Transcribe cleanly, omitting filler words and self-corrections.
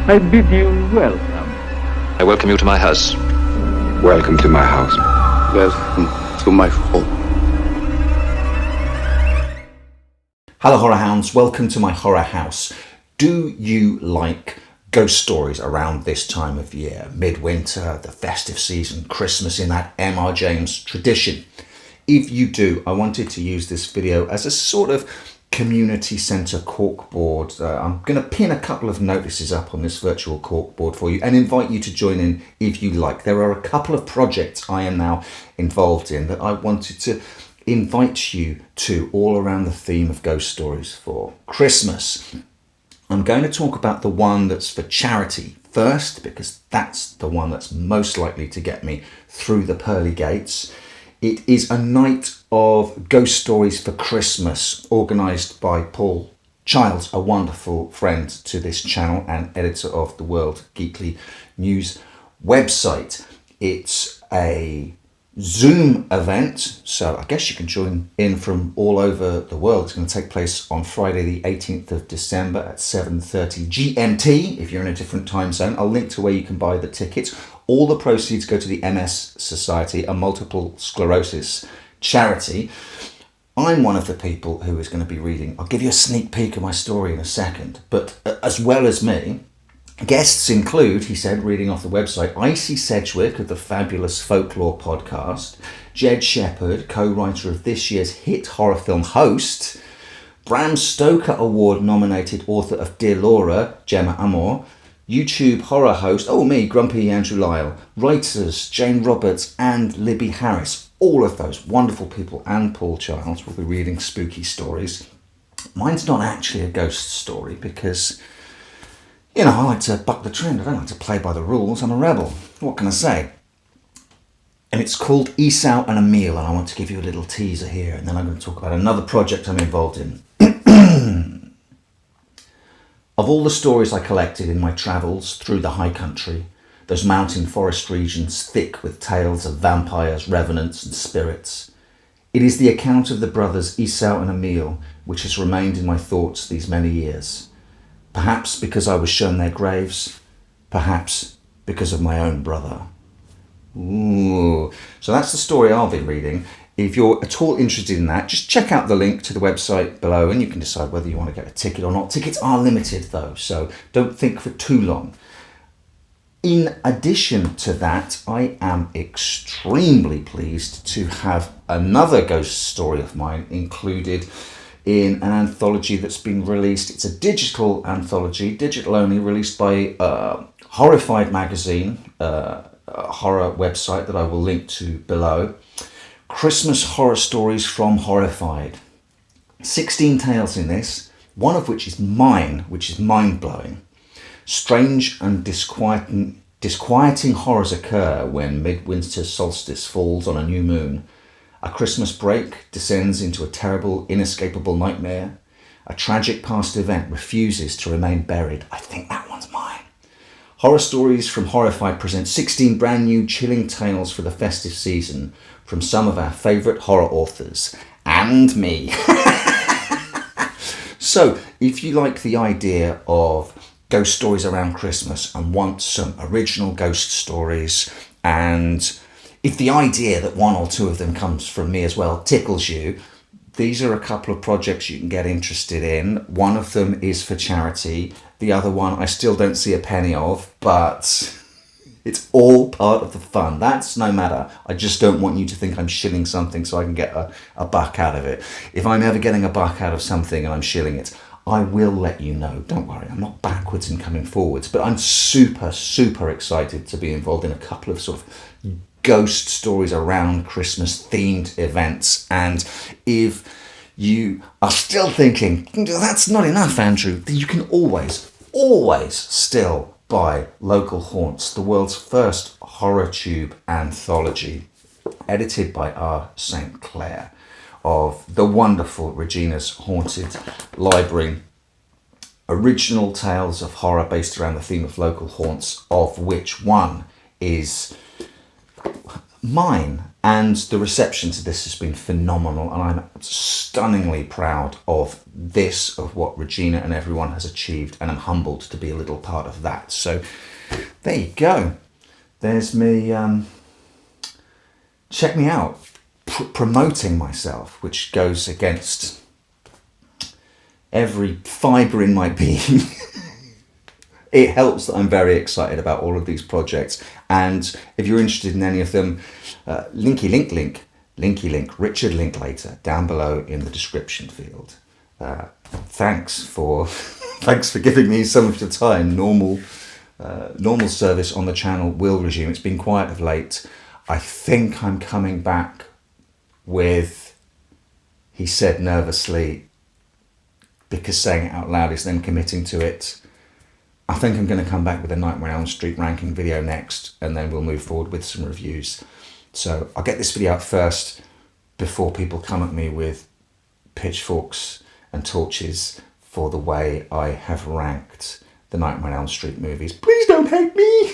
I bid you welcome. I welcome you to my house. Welcome to my house. Welcome to my home. Hello horror hounds, welcome to my horror house. Do you like ghost stories around this time of year? Midwinter, the festive season, Christmas in that M.R. James tradition. If you do, I wanted to use this video as a sort of community centre corkboard. I'm going to pin a couple of notices up on this virtual corkboard for you and invite you to join in if you like. There are a couple of projects I am now involved in that I wanted to invite you to, all around the theme of ghost stories for Christmas. I'm going to talk about the one that's for charity first, because that's the one that's most likely to get me through the pearly gates. It is a night of ghost stories for Christmas, organised by Paul Childs, a wonderful friend to this channel and editor of the World Geekly News website. It's a Zoom event, so I guess you can join in from all over the world. It's going to take place on Friday the 18th of December at 7:30 GMT if you're in a different time zone. I'll link to where you can buy the tickets. All the proceeds go to the MS Society, a multiple sclerosis charity. I'm one of the people who is going to be reading. I'll give you a sneak peek of my story in a second, but as well as me, guests include, he said, reading off the website, Icy Sedgwick of the Fabulous Folklore podcast, Jed Shepherd, co-writer of this year's hit horror film Host, Bram Stoker Award nominated author of Dear Laura, Gemma Amor, YouTube horror host, me, Grumpy Andrew Lyle, writers Jane Roberts and Libby Harris. All of those wonderful people and Paul Childs will be reading spooky stories. Mine's not actually a ghost story because, you know, I like to buck the trend. I don't like to play by the rules. I'm a rebel. What can I say? And it's called Esau and Emil, and I want to give you a little teaser here, and then I'm going to talk about another project I'm involved in. Of all the stories I collected in my travels through the high country, those mountain forest regions thick with tales of vampires, revenants and spirits, it is the account of the brothers Esau and Emil which has remained in my thoughts these many years. Perhaps because I was shown their graves, perhaps because of my own brother. Ooh. So that's the story I'll be reading. If you're at all interested in that, just check out the link to the website below and you can decide whether you want to get a ticket or not. Tickets are limited though, so don't think for too long. In addition to that, I am extremely pleased to have another ghost story of mine included in an anthology that's been released. It's a digital anthology, digital only, released by Horrified magazine, a horror website that I will link to below. Christmas horror stories from Horrified. 16 tales in this, one of which is mine, which is mind-blowing. Strange and disquieting horrors occur when midwinter solstice falls on a new moon. A Christmas break descends into a terrible, inescapable nightmare. A tragic past event refuses to remain buried. I think that one's mine. Horror Stories from Horrified presents 16 brand new chilling tales for the festive season from some of our favourite horror authors. And me. So, if you like the idea of ghost stories around Christmas and want some original ghost stories, and if the idea that one or two of them comes from me as well tickles you, these are a couple of projects you can get interested in. One of them is for charity. The other one I still don't see a penny of, but it's all part of the fun. That's no matter. I just don't want you to think I'm shilling something so I can get a buck out of it. If I'm ever getting a buck out of something and I'm shilling it, I will let you know. Don't worry, I'm not backwards in coming forwards, but I'm super, super excited to be involved in a couple of sort of ghost stories around Christmas themed events. And if you are still thinking, that's not enough, Andrew, you can always still buy Local Haunts, the world's first horror tube anthology, edited by R. St. Clair of the wonderful Regina's Haunted Library. Original tales of horror based around the theme of local haunts, of which one is mine. And the reception to this has been phenomenal, and I'm stunningly proud of this, of what Regina and everyone has achieved, and I'm humbled to be a little part of that. So there you go. There's me. Check me out, promoting myself, which goes against every fibre in my being. It helps that I'm very excited about all of these projects, and if you're interested in any of them, linky link, Richard Linklater, down below in the description field. Thanks for giving me some of your time. Normal service on the channel will resume. It's been quiet of late. I think I'm coming back with, he said nervously, because saying it out loud is then committing to it. I think I'm going to come back with a Nightmare on Elm Street ranking video next, and then we'll move forward with some reviews. So I'll get this video out first before people come at me with pitchforks and torches for the way I have ranked the Nightmare on Elm Street movies. Please don't hate me!